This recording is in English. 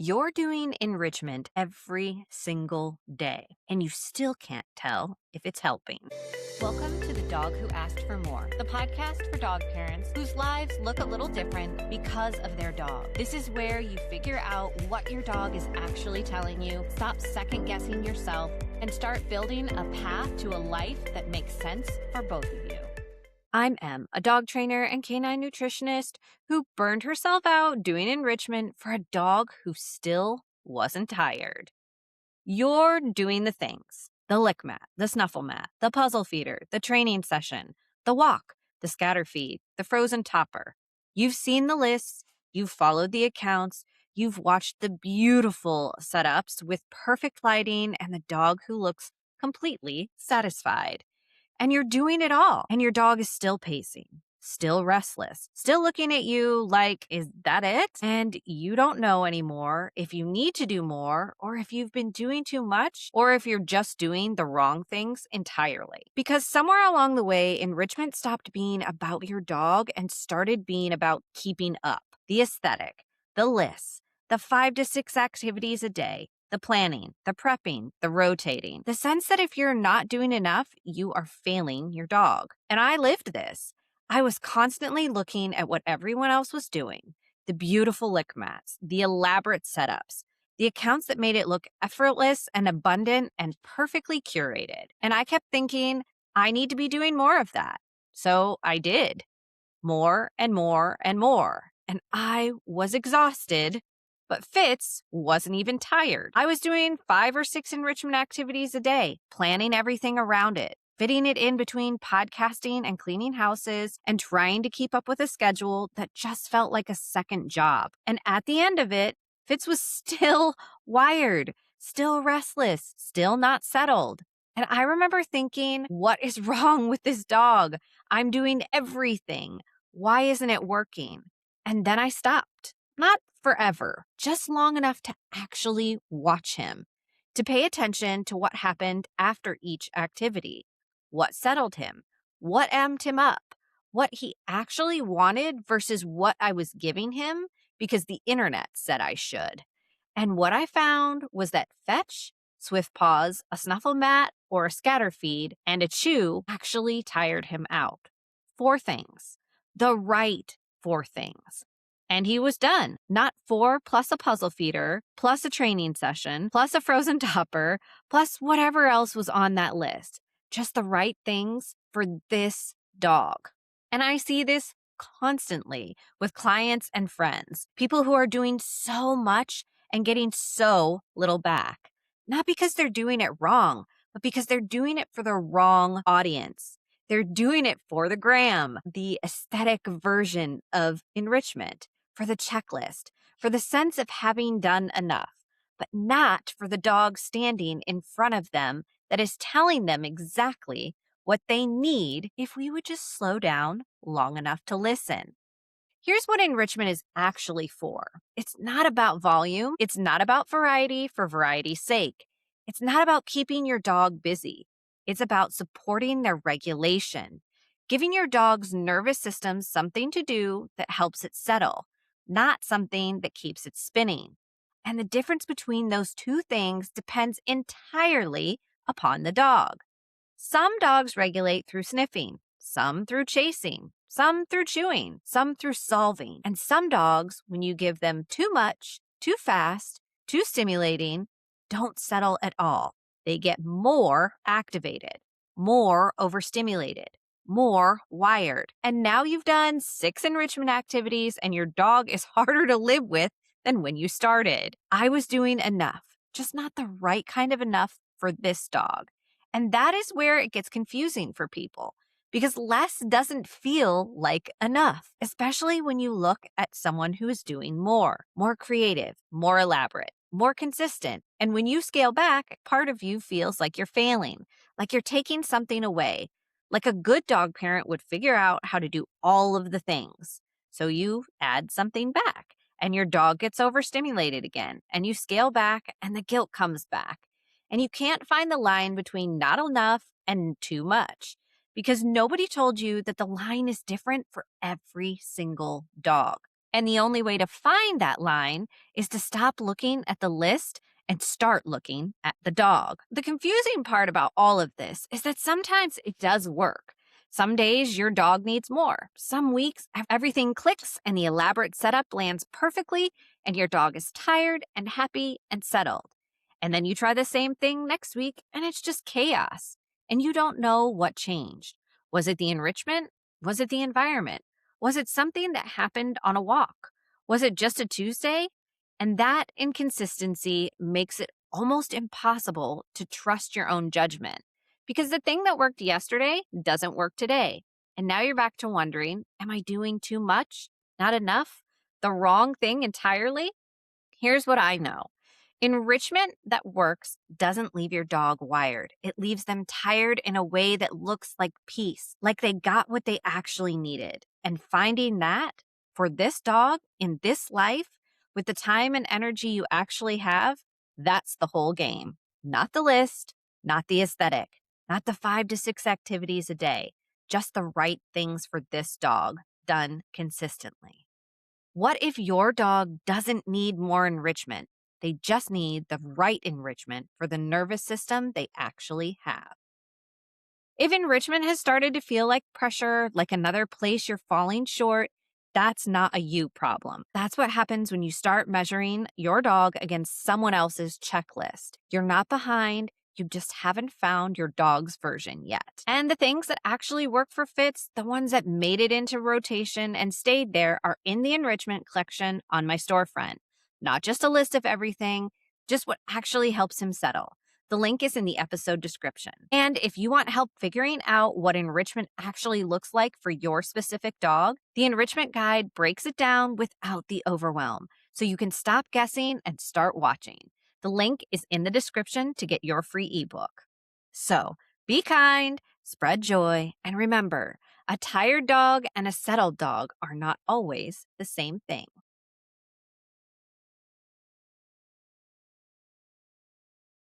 You're doing enrichment every single day, and you still can't tell if it's helping. Welcome to The Dog Who Asked for More, the podcast for dog parents whose lives look a little different because of their dog. This is where you figure out what your dog is actually telling you, stop second guessing yourself, and start building a path to a life that makes sense for both of you. I'm Em, a dog trainer and canine nutritionist who burned herself out doing enrichment for a dog who still wasn't tired. You're doing the things: the lick mat, the snuffle mat, the puzzle feeder, the training session, the walk, the scatter feed, the frozen topper. You've seen the lists, you've followed the accounts, you've watched the beautiful setups with perfect lighting and the dog who looks completely satisfied. And you're doing it all. And your dog is still pacing, still restless, still looking at you like, is that it? And you don't know anymore if you need to do more, or if you've been doing too much, or if you're just doing the wrong things entirely. Because somewhere along the way, enrichment stopped being about your dog and started being about keeping up. The aesthetic, the lists, the 5 to 6 activities a day, the planning, the prepping, the rotating, the sense that if you're not doing enough, you are failing your dog. And I lived this. I was constantly looking at what everyone else was doing: the beautiful lick mats, the elaborate setups, the accounts that made it look effortless and abundant and perfectly curated. And I kept thinking, I need to be doing more of that. So I did. More and more and more. And I was exhausted. But Fitz wasn't even tired. I was doing 5 or 6 enrichment activities a day, planning everything around it, fitting it in between podcasting and cleaning houses, and trying to keep up with a schedule that just felt like a second job. And at the end of it, Fitz was still wired, still restless, still not settled. And I remember thinking, what is wrong with this dog? I'm doing everything. Why isn't it working? And then I stopped. Not forever, just long enough to actually watch him, to pay attention to what happened after each activity, what settled him, what amped him up, what he actually wanted versus what I was giving him because the internet said I should. And what I found was that fetch, swift paws, a snuffle mat, or a scatter feed, and a chew actually tired him out. 4 things. The right 4 things. And he was done. Not 4 plus a puzzle feeder, plus a training session, plus a frozen topper, plus whatever else was on that list. Just the right things for this dog. And I see this constantly with clients and friends, people who are doing so much and getting so little back. Not because they're doing it wrong, but because they're doing it for the wrong audience. They're doing it for the gram, the aesthetic version of enrichment, for the checklist, for the sense of having done enough, but not for the dog standing in front of them that is telling them exactly what they need if we would just slow down long enough to listen. Here's what enrichment is actually for. It's not about volume. It's not about variety for variety's sake. It's not about keeping your dog busy. It's about supporting their regulation, giving your dog's nervous system something to do that helps it settle, not something that keeps it spinning. And the difference between those 2 things depends entirely upon the dog. Some dogs regulate through sniffing, some through chasing, some through chewing, some through solving. And some dogs, when you give them too much, too fast, too stimulating, don't settle at all. They get more activated, more overstimulated, more wired. And now you've done 6 enrichment activities and your dog is harder to live with than when you started. I was doing enough, just not the right kind of enough for this dog. And that is where it gets confusing for people, because less doesn't feel like enough, especially when you look at someone who is doing more creative, more elaborate, more consistent. And when you scale back, part of you feels like you're failing, like you're taking something away. Like a good dog parent would figure out how to do all of the things. So you add something back and your dog gets overstimulated again, and you scale back and the guilt comes back. And you can't find the line between not enough and too much, because nobody told you that the line is different for every single dog. And the only way to find that line is to stop looking at the list and start looking at the dog. The confusing part about all of this is that sometimes it does work. Some days your dog needs more. Some weeks everything clicks and the elaborate setup lands perfectly and your dog is tired and happy and settled. And then you try the same thing next week and it's just chaos. And you don't know what changed. Was it the enrichment? Was it the environment? Was it something that happened on a walk? Was it just a Tuesday? And that inconsistency makes it almost impossible to trust your own judgment because the thing that worked yesterday doesn't work today. And now you're back to wondering, am I doing too much? Not enough? The wrong thing entirely? Here's what I know. Enrichment that works doesn't leave your dog wired. It leaves them tired in a way that looks like peace, like they got what they actually needed. And finding that for this dog in this life, with the time and energy you actually have, that's the whole game. Not the list, not the aesthetic, not the 5 to 6 activities a day, just the right things for this dog done consistently. What if your dog doesn't need more enrichment? They just need the right enrichment for the nervous system they actually have. If enrichment has started to feel like pressure, like another place you're falling short, that's not a you problem. That's what happens when you start measuring your dog against someone else's checklist. You're not behind. You just haven't found your dog's version yet. And the things that actually work for Fitz, the ones that made it into rotation and stayed there, are in the enrichment collection on my storefront. Not just a list of everything, just what actually helps him settle. The link is in the episode description. And if you want help figuring out what enrichment actually looks like for your specific dog, the Enrichment Guide breaks it down without the overwhelm, so you can stop guessing and start watching. The link is in the description to get your free ebook. So be kind, spread joy, and remember, a tired dog and a settled dog are not always the same thing.